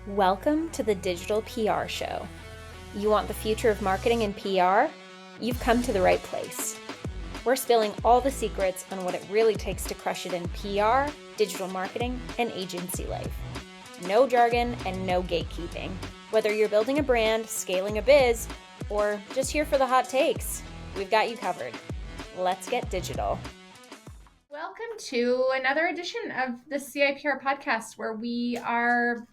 Welcome to the Digital PR Show. You want the future of marketing and PR? You've come to the right place. We're spilling all the secrets on what it really takes to crush it in PR, digital marketing, and agency life. No jargon and no gatekeeping. Whether you're building a brand, scaling a biz, or just here for the hot takes, we've got you covered. Let's get digital. Welcome to another edition of the CIPR podcast where we are,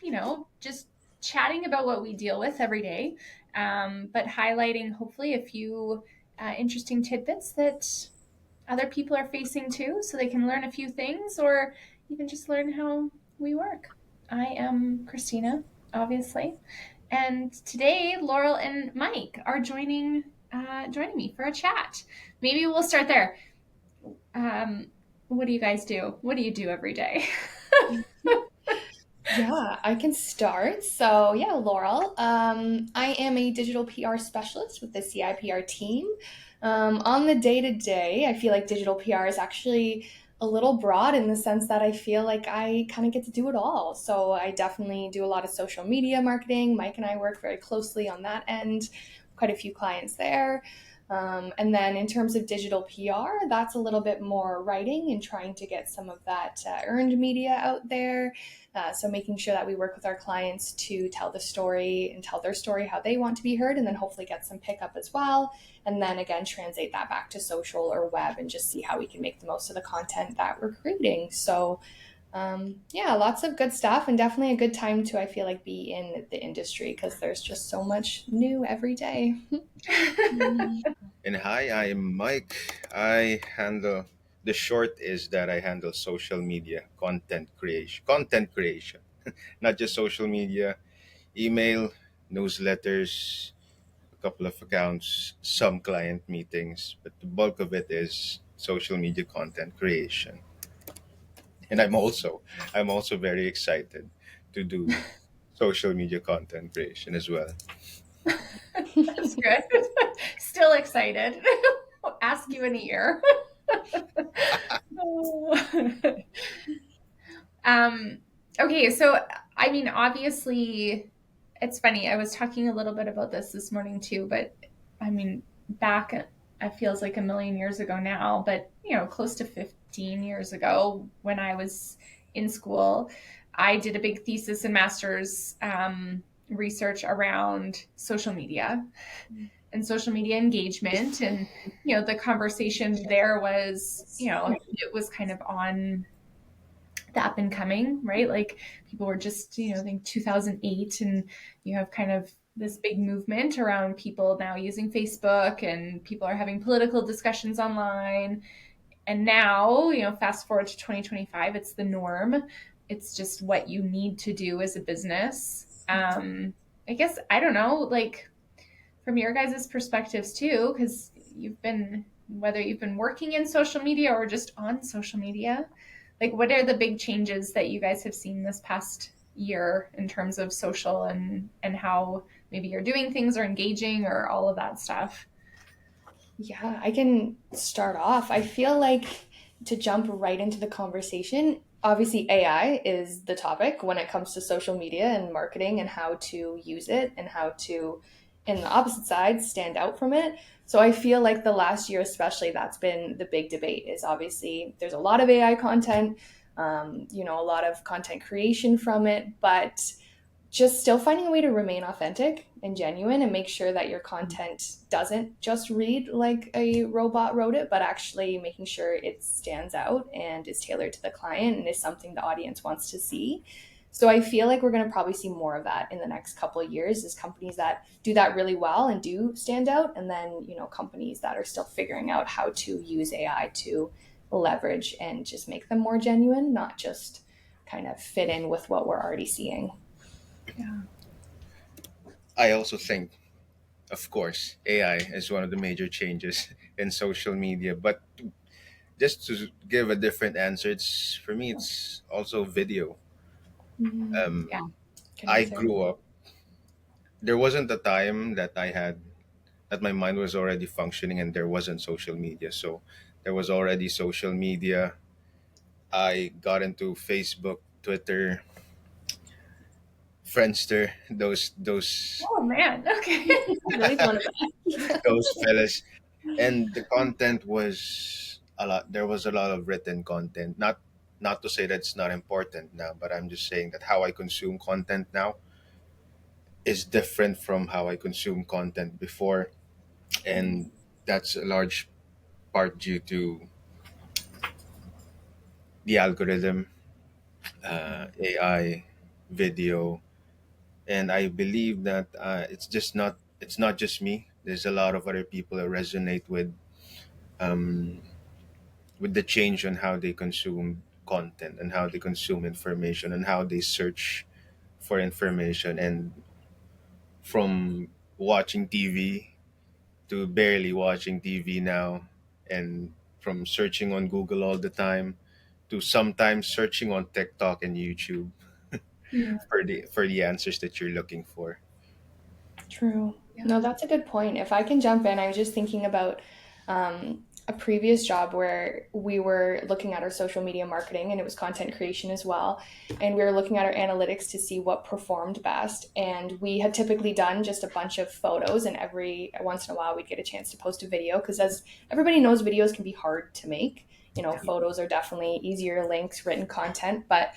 just chatting about what we deal with every day, but highlighting hopefully a few interesting tidbits that other people are facing too, so they can learn a few things or even just learn how we work. I am Christina, obviously, and today Laurel and Mike are joining me for a chat. Maybe we'll start there. What do you guys do? What do you do every day? Yeah, I can start. So, yeah, Laurel. I am a digital PR specialist with the CIPR team. On the day to day, I feel like digital PR is actually a little broad in the sense that I feel like I kind of get to do it all. So, I definitely do a lot of social media marketing. Mike and I work very closely on that end, quite a few clients there. And then in terms of digital PR, that's a little bit more writing and trying to get some of that earned media out there. So making sure that we work with our clients to tell the story and tell their story how they want to be heard, and then hopefully get some pickup as well. And then again, translate that back to social or web and just see how we can make the most of the content that we're creating. So yeah, lots of good stuff, and definitely a good time to, I feel like, be in the industry because there's just so much new every day. And hi, I'm Mike. I handle the short is that I handle social media content creation, not just social media, email, newsletters, a couple of accounts, some client meetings, but the bulk of it is social media content creation. And I'm also very excited to do social media content creation as well. That's good. Still excited. I'll ask you in a year. um, okay, so I mean, obviously, it's funny. I was talking a little bit about this morning too, but I mean, back it feels like a million years ago now, but close to 15 years ago when I was in school, I did a big thesis and master's research around social media and social media engagement. And the conversation there was, it was kind of on the up and coming, right? Like people were just, I think 2008, and you have kind of this big movement around people now using Facebook, and people are having political discussions online. And now, fast forward to 2025, it's the norm. It's just what you need to do as a business. I guess, I don't know, like from your guys' perspectives too, because whether you've been working in social media or just on social media, like what are the big changes that you guys have seen this past year in terms of social and how maybe you're doing things or engaging or all of that stuff? Yeah, I can start off. I feel like to jump right into the conversation, obviously AI is the topic when it comes to social media and marketing and how to use it and how to, in the opposite side, stand out from it. So I feel like the last year, especially, that's been the big debate. Is obviously there's a lot of AI content, a lot of content creation from it, but just still finding a way to remain authentic and genuine and make sure that your content doesn't just read like a robot wrote it, but actually making sure it stands out and is tailored to the client and is something the audience wants to see. So I feel like we're going to probably see more of that in the next couple of years, is companies that do that really well and do stand out, and then companies that are still figuring out how to use AI to leverage and just make them more genuine, not just kind of fit in with what we're already seeing. Yeah. I also think, of course, AI is one of the major changes in social media, but just to give a different answer, it's for me, it's also video. Um, Yeah. Good I answer. grew up. There wasn't a time that I had that my mind was already functioning and there wasn't social media. So there was already social media. I got into Facebook, Twitter, Friendster, those Oh man. Okay. Really fun about. those fellas, and the content was a lot. There was a lot of written content. Not to say that it's not important now, but I'm just saying that how I consume content now is different from how I consume content before, and that's a large part due to the algorithm, AI, video, and I believe that it's not just me. There's a lot of other people that resonate um, with the change on how they consume content and how they consume information and how they search for information, and from watching TV to barely watching TV now, and from searching on Google all the time to sometimes searching on TikTok and YouTube Yeah. for the answers that you're looking for. True. Yeah. No, that's a good point. If I can jump in, I was just thinking about a previous job where we were looking at our social media marketing and it was content creation as well. And we were looking at our analytics to see what performed best. And we had typically done just a bunch of photos, and every once in a while we'd get a chance to post a video because, as everybody knows, videos can be hard to make. You know, photos are definitely easier, links, written content, but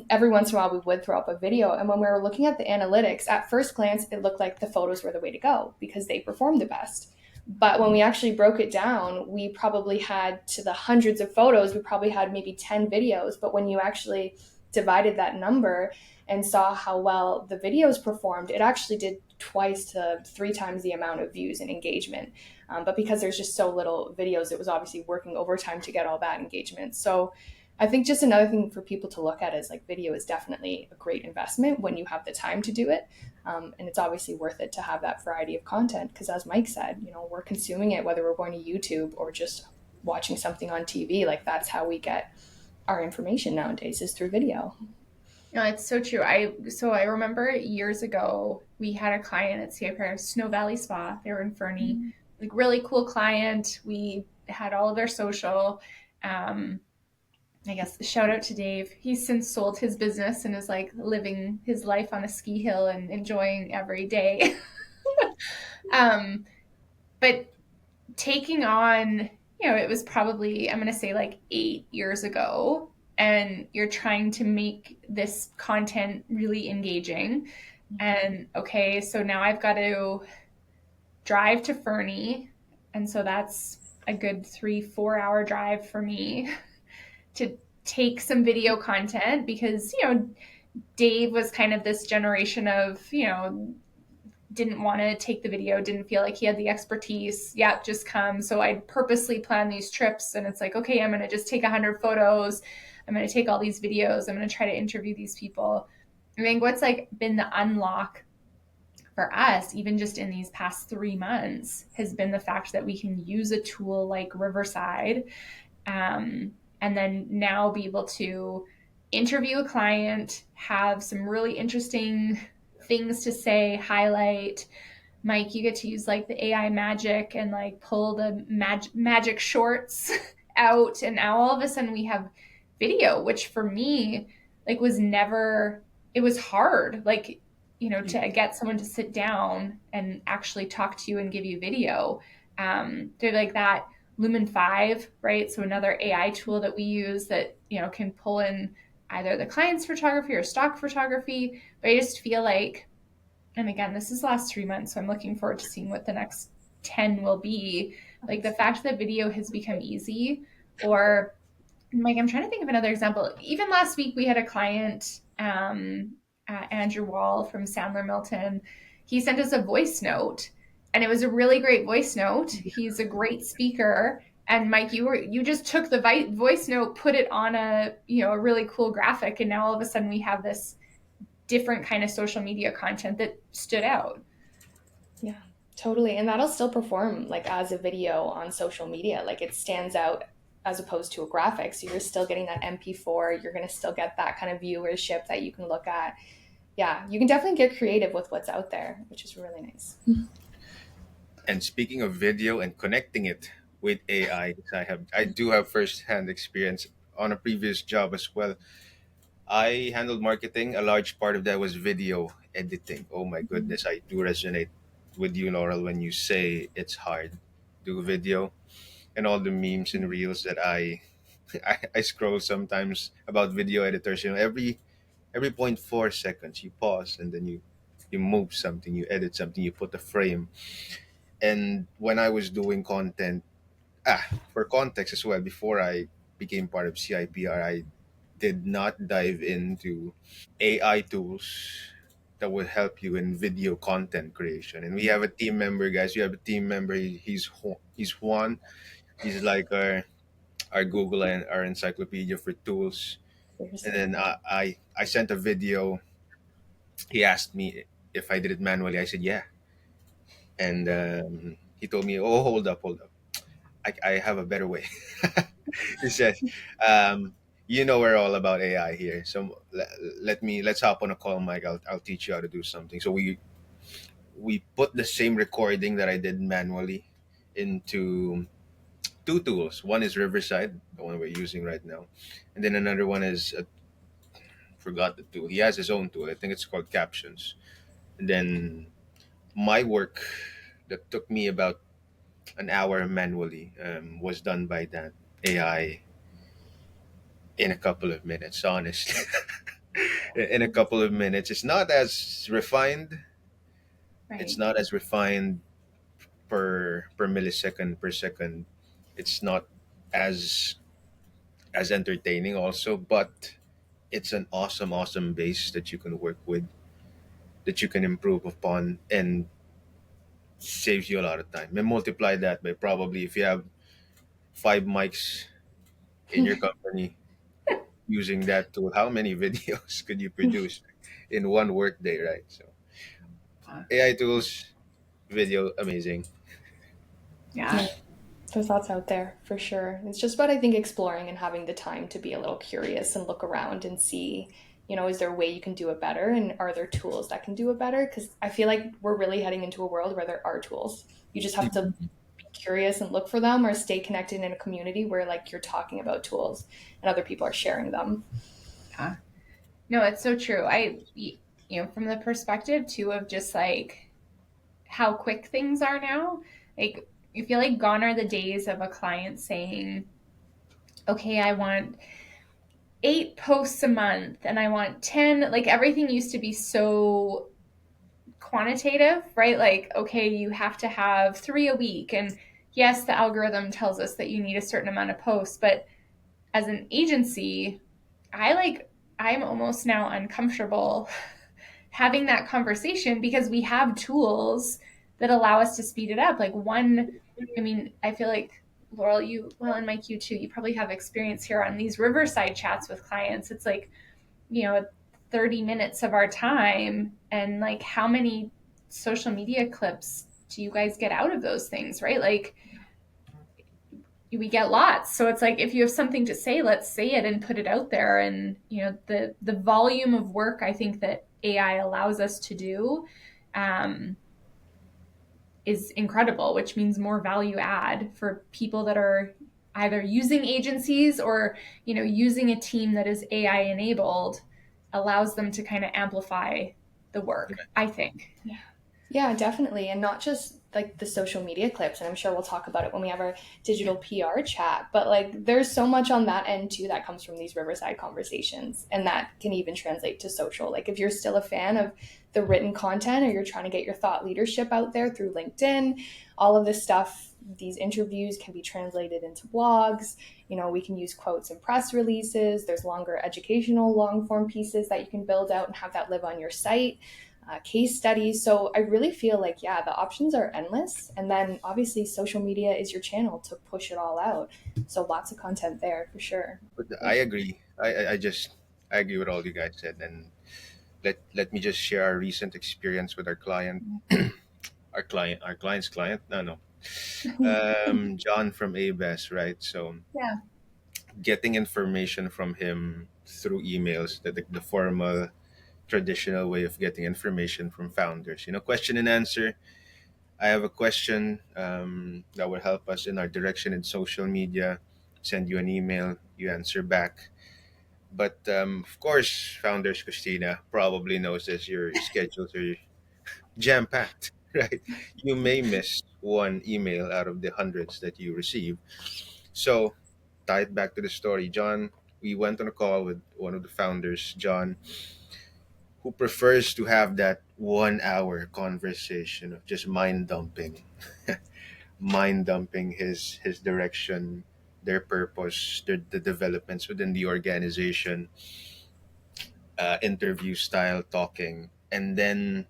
every once in a while we would throw up a video. And when we were looking at the analytics, at first glance, it looked like the photos were the way to go because they performed the best. But when we actually broke it down, we probably had, to the hundreds of photos, we probably had maybe 10 videos. But when you actually divided that number and saw how well the videos performed, it actually did twice to three times the amount of views and engagement. But because there's just so little videos, it was obviously working overtime to get all that engagement. So I think just another thing for people to look at is like video is definitely a great investment when you have the time to do it. And it's obviously worth it to have that variety of content because, as Mike said, you know, we're consuming it whether we're going to YouTube or just watching something on TV. Like, that's how we get our information nowadays, is through video. No, it's so true. I remember years ago we had a client at CA Paris, Snow Valley Spa. They were in Fernie, like really cool client. We had all of their social. I guess shout out to Dave. He's since sold his business and is like living his life on a ski hill and enjoying every day. But taking on, you know, it was probably, I'm going to say like 8 years ago, and you're trying to make this content really engaging. And okay, so now I've got to drive to Fernie. And so that's a good 3-4 hour drive for me to take some video content because, you know, Dave was kind of this generation of, you know, didn't want to take the video, didn't feel like he had the expertise. Yeah, just come. So I'd purposely plan these trips, and it's like, okay, I'm going to just take 100 photos. I'm going to take all these videos. I'm going to try to interview these people. I think what's like been the unlock for us, even just in these past 3 months, has been the fact that we can use a tool like Riverside, and then now be able to interview a client, have some really interesting things to say, highlight. Mike, you get to use like the AI magic and like pull the magic shorts out, and now all of a sudden we have video, which for me like was never, it was hard, like, you know, to get someone to sit down and actually talk to you and give you video. They're like that Lumen 5, right? So another AI tool that we use that, you know, can pull in either the client's photography or stock photography. But I just feel like, and again, this is the last 3 months, so I'm looking forward to seeing what the next 10 will be. Like the fact that video has become easy, or Mike, I'm trying to think of another example. Even last week, we had a client, Andrew Wall from Sandler Milton. He sent us a voice note, and it was a really great voice note. He's a great speaker. And Mike, you just took the voice note, put it on a really cool graphic, and now all of a sudden we have this different kind of social media content that stood out. Yeah, totally. And that'll still perform like as a video on social media. Like it stands out as opposed to a graphic. So you're still getting that MP4. You're going to still get that kind of viewership that you can look at. Yeah, you can definitely get creative with what's out there, which is really nice. And speaking of video and connecting it with AI, I do have first-hand experience on a previous job as well. I handled marketing. A large part of that was video editing. Oh my goodness, I do resonate with you, Laurel, when you say it's hard to do video and all the memes and reels that I scroll sometimes about video editors. Every point 4 seconds you pause and then you move something, you edit something, you put a frame. And when I was doing content, for context as well, before I became part of CIPR, I did not dive into AI tools that would help you in video content creation. And we have a team member, guys. We have a team member. He's Juan. He's like our Google and our encyclopedia for tools. And Seriously. then I sent a video. He asked me if I did it manually. I said yeah, and he told me, "Oh, hold up. I have a better way." He said, um, "You know we're all about AI here, so let's hop on a call, Mike. I'll teach you how to do something." So we put the same recording that I did manually into two tools. One is Riverside, the one we're using right now, and then another one is forgot the tool. He has his own tool. I think it's called Captions. And then my work that took me about an hour manually was done by that AI in a couple of minutes. Honestly, in a couple of minutes, it's not as refined. It's Right. not as refined per millisecond per second. It's not as entertaining also, but it's an awesome base that you can work with, that you can improve upon, and saves you a lot of time. And multiply that by probably, if you have 5 mics in your company using that tool, how many videos could you produce in one workday, right? So AI tools, video, amazing. Yeah. There's lots out there for sure. It's just about, I think, exploring and having the time to be a little curious and look around and see, is there a way you can do it better? And are there tools that can do it better? Because I feel like we're really heading into a world where there are tools. You just have to be curious and look for them, or stay connected in a community where, like, you're talking about tools and other people are sharing them. Yeah. No, it's so true. From the perspective too of just like how quick things are now, like I feel like gone are the days of a client saying, okay, I want 8 posts a month and I want 10. Like everything used to be so quantitative, right? Like, okay, you have to have 3 a week. And yes, the algorithm tells us that you need a certain amount of posts, but as an agency, I'm almost now uncomfortable having that conversation because we have tools that allow us to speed it up. Like I feel like Laurel, and Mike, you too, you probably have experience here on these Riverside chats with clients. It's like, you know, 30 minutes of our time, and like how many social media clips do you guys get out of those things, right? Like we get lots. So it's like if you have something to say, let's say it and put it out there. And the volume of work I think that AI allows us to do um, is incredible, which means more value add for people that are either using agencies or using a team that is AI enabled, allows them to kind of amplify the work, I think. Yeah, definitely. And not just like the social media clips. And I'm sure we'll talk about it when we have our digital PR chat. But like there's so much on that end too that comes from these Riverside conversations. And that can even translate to social. Like if you're still a fan of the written content, or you're trying to get your thought leadership out there through LinkedIn, all of this stuff, these interviews can be translated into blogs. We can use quotes in press releases. There's longer educational long form pieces that you can build out and have that live on your site, case studies. So I really feel like, yeah, the options are endless. And then obviously, social media is your channel to push it all out. So lots of content there for sure. But I agree. I agree with all you guys said. And let me just share our recent experience with our client, our client's client. No, John from ABES, right? So Yeah. getting information from him through emails, the formal traditional way of getting information from founders. Question and answer. I have a question that will help us in our direction in social media. Send you an email, you answer back. But of course, founders Christina probably knows that your schedules are jam packed, right? You may miss one email out of the hundreds that you receive. So, tie it back to the story, John. We went on a call with one of the founders, John, who prefers to have that 1 hour conversation of just mind dumping his direction, their purpose, the developments within the organization, interview style talking, and then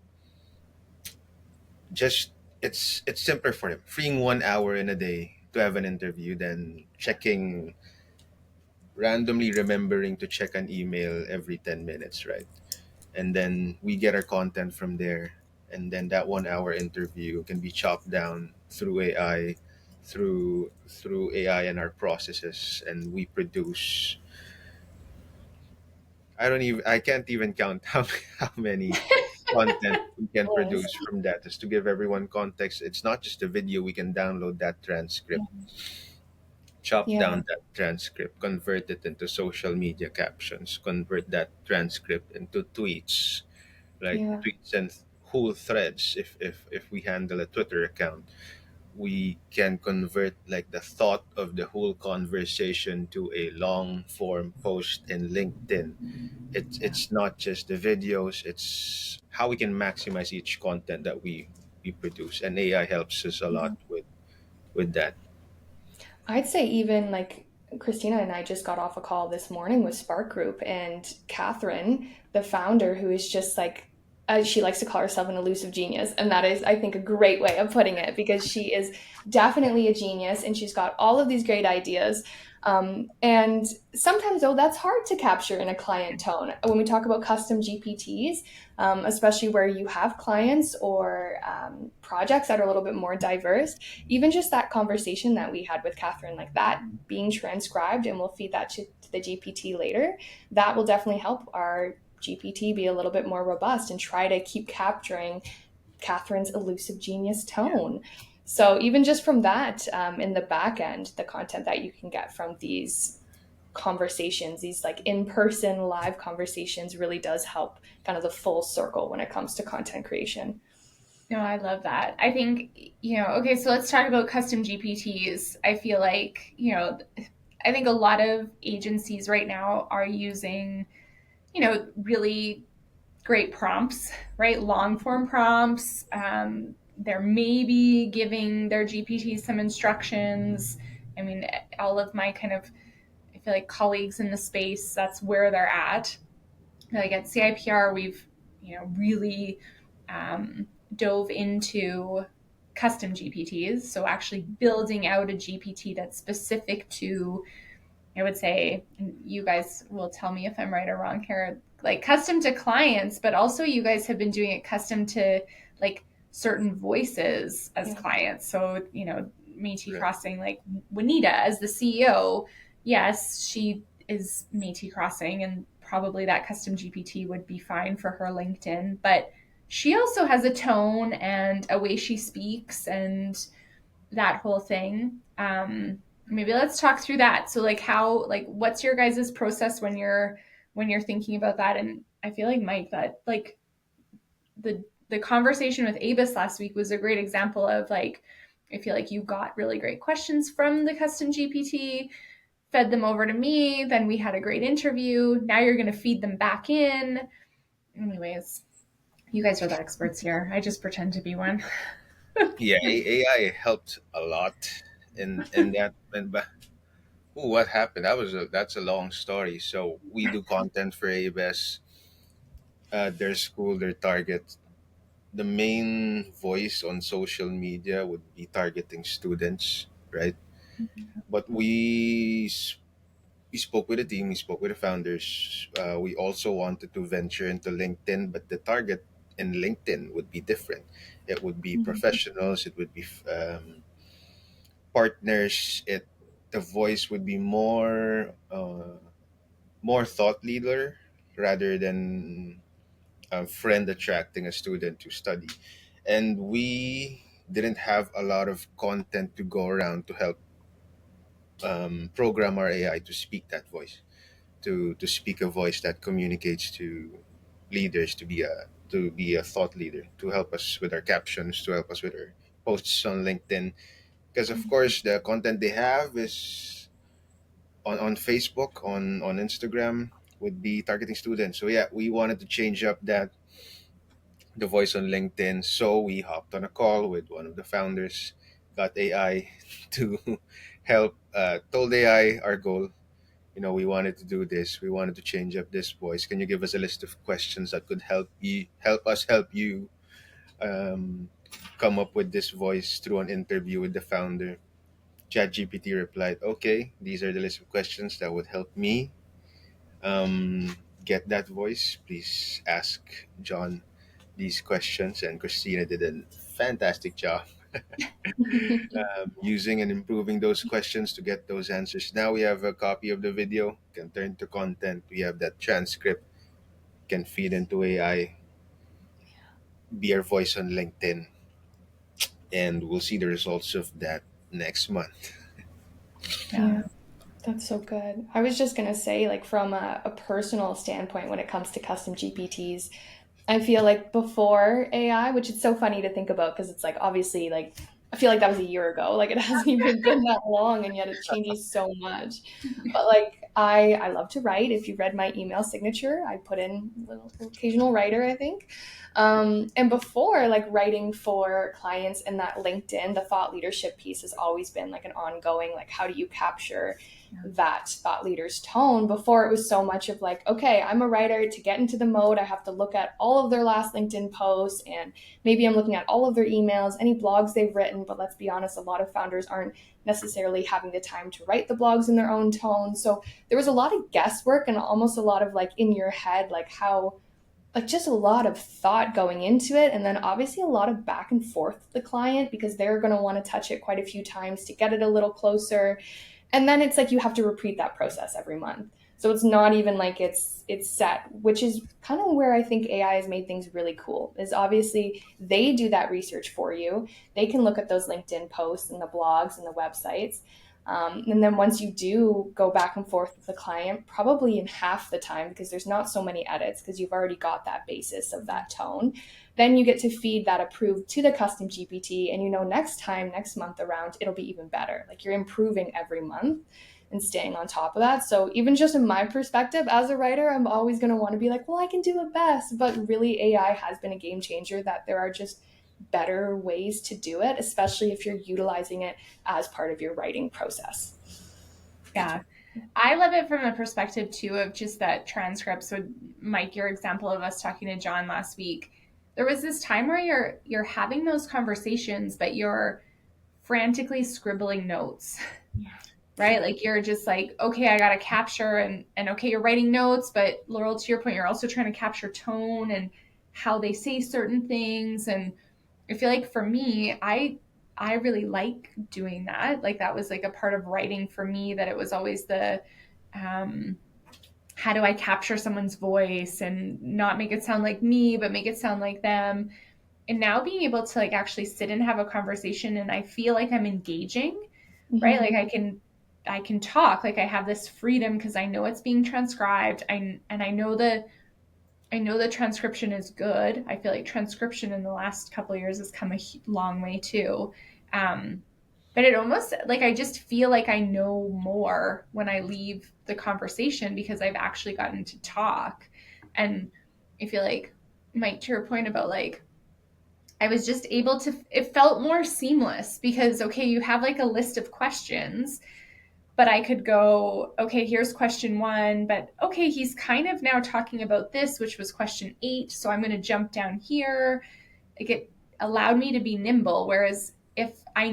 just it's simpler for him freeing 1 hour in a day to have an interview than checking randomly remembering to check an email every 10 minutes, right? And then we get our content from there, and then that 1 hour interview can be chopped down through AI and our processes, and we produce, I can't even count how many content we can Yes. produce from that. Just to give everyone context, it's not just a video. We can download that transcript, chop Yeah. down that transcript, convert it into social media captions, convert that transcript into tweets, like Yeah. tweets and whole threads. If we handle a Twitter account, we can convert like the thought of the whole conversation to a long form post in LinkedIn. It's not just the videos, it's how we can maximize each content that we produce, and AI helps us a lot with that. I'd say even like Christina and I just got off a call this morning with Spark Group, and Catherine, the founder, who is just like, she likes to call herself an elusive genius. And that is, I think, a great way of putting it, because she is definitely a genius and she's got all of these great ideas. And sometimes, though, that's hard to capture in a client tone. When we talk about custom GPTs, especially where you have clients or projects that are a little bit more diverse, even just that conversation that we had with Catherine, like that being transcribed, and we'll feed that to the GPT later, that will definitely help our GPT be a little bit more robust and try to keep capturing Catherine's elusive genius tone. So even just from that, in the back end, the content that you can get from these conversations, these like in-person live conversations, really does help kind of the full circle when it comes to content creation. No, I love that. I think, okay, so let's talk about custom GPTs. I feel like, I think a lot of agencies right now are using, really great prompts, right? Long form prompts. They're maybe giving their GPT some instructions. I mean, all of my kind of, I feel like colleagues in the space, that's where they're at. Like at CIPR, we've, really dove into custom GPTs. So actually building out a GPT that's specific to, I would say, and you guys will tell me if I'm right or wrong here, like custom to clients, but also you guys have been doing it custom to like certain voices as clients. So, Métis Right. Crossing, like Juanita as the CEO, yes, she is Métis Crossing, and probably that custom GPT would be fine for her LinkedIn, but she also has a tone and a way she speaks and that whole thing. Maybe let's talk through that. So like how, like what's your guys' process when you're thinking about that? And I feel like Mike, that like the conversation with Abus last week was a great example of like, I feel like you got really great questions from the custom GPT, fed them over to me, then we had a great interview. Now you're going to feed them back in. Anyways, you guys are the experts here. I just pretend to be one. Yeah, AI helped a lot in that. And but what happened? That's a long story. So we do content for ABS, their school, their target. The main voice on social media would be targeting students, right? But we spoke with the team, we spoke with the founders. We also wanted to venture into LinkedIn, but the target in LinkedIn would be different. It would be professionals. It would be partners. The voice would be more thought leader rather than a friend attracting a student to study. And we didn't have a lot of content to go around to help program our AI to speak that voice. to speak a voice that communicates to leaders, to be a thought leader, to help us with our captions, to help us with our posts on LinkedIn. Because of course the content they have is on Facebook, on Instagram, would be targeting students. So yeah, we wanted to change up that the voice on LinkedIn. So we hopped on a call with one of the founders, got AI to help, told AI our goal. We wanted to do this. We wanted to change up this voice. Can you give us a list of questions that could help you um, come up with this voice through an interview with the founder? ChatGPT replied, "Okay, these are the list of questions that would help me get that voice. Please ask John these questions." And Christina did a fantastic job using and improving those questions to get those answers. Now we have a copy of the video, can turn to content. We have that transcript, can feed into AI, be our voice on LinkedIn, and we'll see the results of that next month. Yeah, that's so good. I was just gonna say, like, from a personal standpoint, when it comes to custom GPTs, I feel like before AI, which is so funny to think about because it's like obviously like I feel like that was a year ago. Like it hasn't even been that long and yet it changes so much. But like I love to write. If you read my email signature, I put in a little occasional writer, I think. And before, like writing for clients and that LinkedIn, the thought leadership piece has always been like an ongoing, like how do you capture that thought leader's tone? Before it was so much of like, okay, I'm a writer, to get into the mode I have to look at all of their last LinkedIn posts, and maybe I'm looking at all of their emails, any blogs they've written. But let's be honest, a lot of founders aren't necessarily having the time to write the blogs in their own tone. So there was a lot of guesswork and almost a lot of like in your head, like how, like just a lot of thought going into it, and then obviously a lot of back and forth with the client because they're going to want to touch it quite a few times to get it a little closer. And then it's like you have to repeat that process every month. So it's not even like it's set, which is kind of where I think AI has made things really cool. Is obviously they do that research for you. They can look at those LinkedIn posts and the blogs and the websites. And then once you do go back and forth with the client, probably in half the time, because there's not so many edits, because you've already got that basis of that tone, then you get to feed that approved to the custom GPT. And next month around, it'll be even better. Like you're improving every month and staying on top of that. So even just in my perspective as a writer, I'm always going to want to be like, well, I can do it best. But really, AI has been a game changer, that there are just better ways to do it, especially if you're utilizing it as part of your writing process. Yeah. I love it from the perspective too of just that transcript. So Mike, your example of us talking to John last week, there was this time where you're having those conversations, but you're frantically scribbling notes. Yeah. Right? Like you're just like, okay, I got to capture and okay, you're writing notes, but Laurel, to your point, you're also trying to capture tone and how they say certain things. And I feel like for me, I really like doing that. Like that was like a part of writing for me, that it was always the how do I capture someone's voice and not make it sound like me, but make it sound like them. And now being able to like actually sit and have a conversation, and I feel like I'm engaging, right? Like I can talk, like I have this freedom because I know it's being transcribed. I know the transcription is good. I feel like transcription in the last couple of years has come a long way too. But it almost like I just feel like I know more when I leave the conversation because I've actually gotten to talk. And I feel like, Mike, to your point about like, I was just able to, it felt more seamless because, okay, you have like a list of questions, but I could go, okay, here's question 1, but okay, he's kind of now talking about this, which was question 8. So I'm going to jump down here. Like it allowed me to be nimble. Whereas if I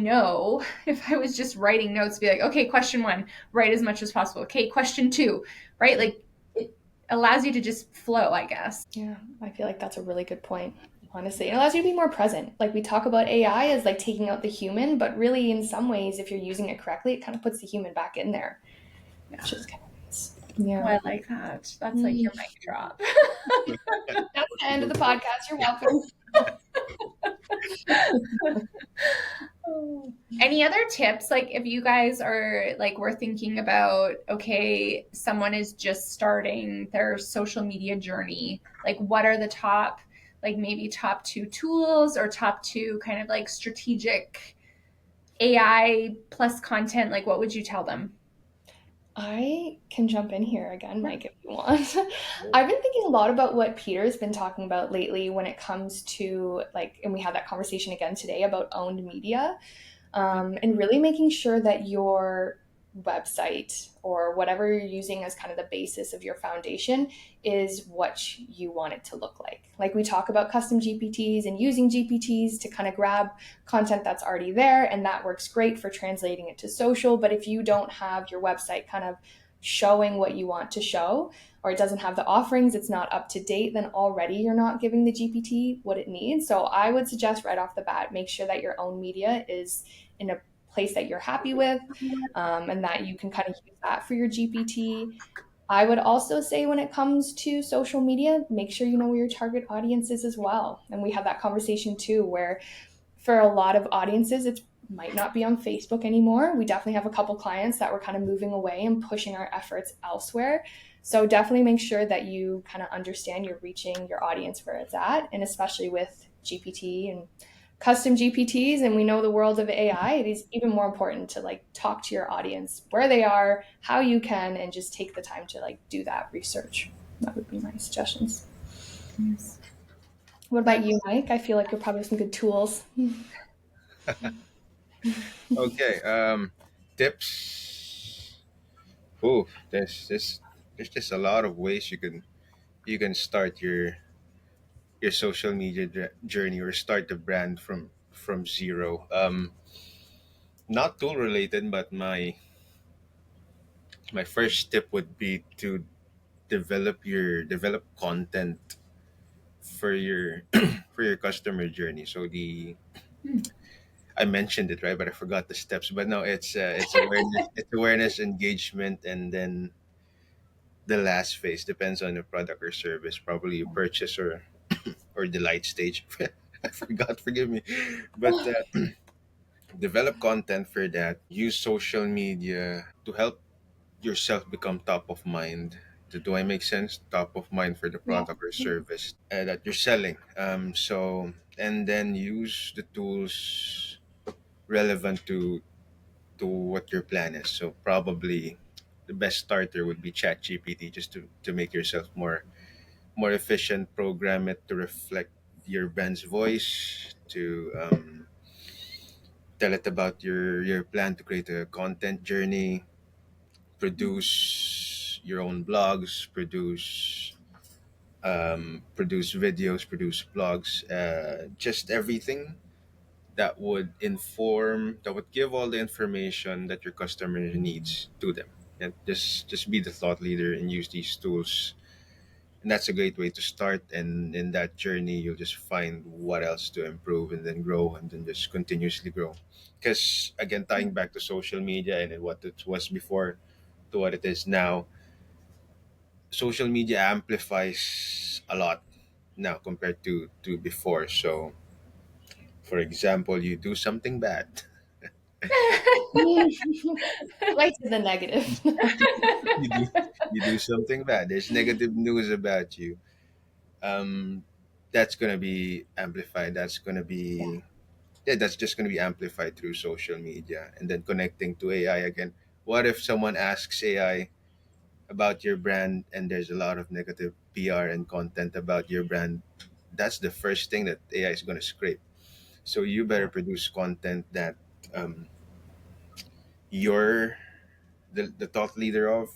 was just writing notes, be like, okay, question 1, write as much as possible. Okay, question 2, right? Like it allows you to just flow, I guess. Yeah, I feel like that's a really good point. Honestly, it allows you to be more present. Like we talk about AI as like taking out the human, but really in some ways, if you're using it correctly, it kind of puts the human back in there. Yeah. Which is kind of nice. Yeah. Oh, I like that. That's like your mic drop. That's the end of the podcast. You're welcome. Any other tips? Like if you guys are like, we're thinking about, okay, someone is just starting their social media journey, like what are the top, like maybe top two tools or top two kind of like strategic AI plus content? Like what would you tell them? I can jump in here again, Mike, if you want. I've been thinking a lot about what Peter's been talking about lately when it comes to like, and we had that conversation again today about owned media, and really making sure that your website or whatever you're using as kind of the basis of your foundation is what you want it to look like. Like we talk about custom GPTs and using GPTs to kind of grab content that's already there, and that works great for translating it to social. But if you don't have your website kind of showing what you want to show, or it doesn't have the offerings, it's not up to date, then already you're not giving the GPT what it needs. So I would suggest right off the bat, make sure that your own media is in a place that you're happy with, and that you can kind of use that for your GPT. I would also say when it comes to social media, make sure you know where your target audience is as well. And we had that conversation too, where for a lot of audiences, it might not be on Facebook anymore. We definitely have a couple clients that were kind of moving away and pushing our efforts elsewhere. So definitely make sure that you kind of understand you're reaching your audience where it's at. And especially with GPT and custom GPTs, and we know the world of AI, it is even more important to like talk to your audience where they are, how you can, and just take the time to like do that research. That would be my suggestions. Yes. What about you, Mike? I feel like you're probably some good tools. Okay. Tips. Oh, there's just a lot of ways you can start your social media journey or start the brand from zero. Not tool related, but my first tip would be to develop content for your for your customer journey. So the I mentioned it right, but I forgot the steps. But no, it's awareness, engagement, and then the last phase depends on the product or service. Probably you purchase or delight stage. I forgot. Forgive me, but develop content for that. Use social media to help yourself become top of mind. Do I make sense? Top of mind for the Yeah. product or service that you're selling. So and then use the tools relevant to what your plan is. So probably the best starter would be ChatGPT, just to make yourself more efficient. Program it to reflect your brand's voice. To tell it about your plan to create a content journey. Produce your own blogs. Produce videos. Produce blogs. Just everything that would give all the information that your customer needs to them, and just be the thought leader and use these tools. And that's a great way to start, and in that journey you'll just find what else to improve and then grow and then just continuously grow. Because again, tying back to social media and what it was before to what it is now, social media amplifies a lot now compared to before. So for example, you do something bad. Right to the negative. you do you do something bad, there's negative news about you. um that's gonna be amplified. That's just gonna be amplified through social media, and then connecting to AI again. What if someone asks AI about your brand and there's a lot of negative PR and content about your brand? That's the first thing that AI is gonna scrape. So you better produce content that you're the thought leader of,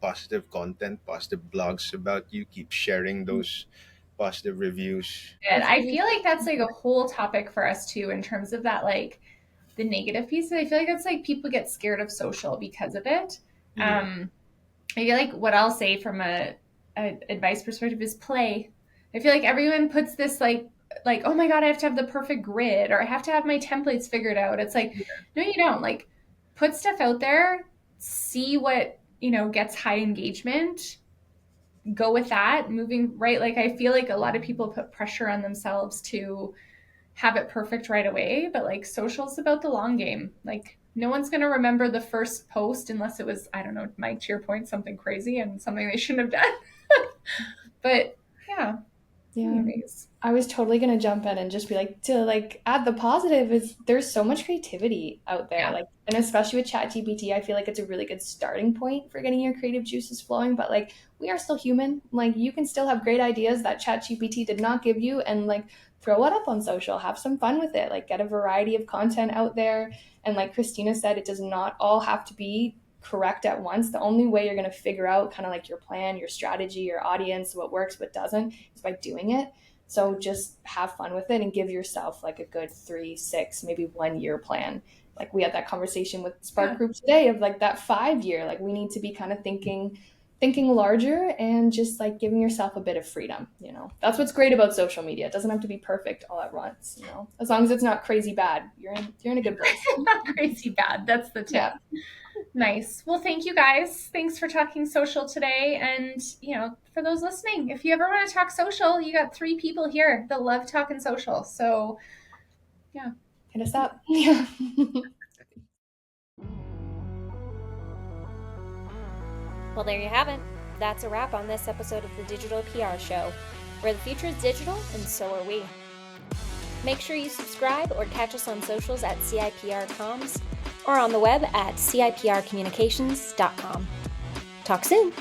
positive content, positive blogs about you. Keep sharing those positive reviews. Good. I feel like that's like a whole topic for us too, in terms of that, like the negative piece. I feel like that's like people get scared of social because of it. Yeah. I feel like what I'll say from a advice perspective is play. I feel like everyone puts this like, oh my god, I have to have the perfect grid or I have to have my templates figured out. It's like, no, you don't. Like, put stuff out there, see what, gets high engagement, go with that, moving right. Like, I feel like a lot of people put pressure on themselves to, have it perfect right away, but like social's about the long game. Like no one's going to remember the first post unless it was, I don't know, Mike, to your point, something crazy and something they shouldn't have done. But yeah. Anyways. I was totally gonna jump in and just be like, to like add the positive is there's so much creativity out there. Yeah. Like, and especially with ChatGPT, I feel like it's a really good starting point for getting your creative juices flowing. But like we are still human. Like you can still have great ideas that ChatGPT did not give you and like throw it up on social, have some fun with it, like get a variety of content out there. And like Christina said, it does not all have to be correct at once. The only way you're going to figure out kind of like your plan, your strategy, your audience, what works, what doesn't is by doing it. So just have fun with it and give yourself like a good 3, 6, maybe 1 year plan. Like we had that conversation with Spark Group today of like that 5 year, like we need to be kind of thinking larger and just like giving yourself a bit of freedom, you know. That's what's great about social media. It doesn't have to be perfect all at once, you know. As long as it's not crazy bad, you're in a good place. Not crazy bad. That's the tip. Yeah. Nice. Well, thank you guys. Thanks for talking social today. And, you know, for those listening, if you ever want to talk social, you got 3 people here that love talking social. So, yeah. Hit us up. Yeah. Well, there you have it. That's a wrap on this episode of the Digital PR Show, where the future is digital and so are we. Make sure you subscribe or catch us on socials at CIPR Comms or on the web at CIPRcommunications.com. Talk soon!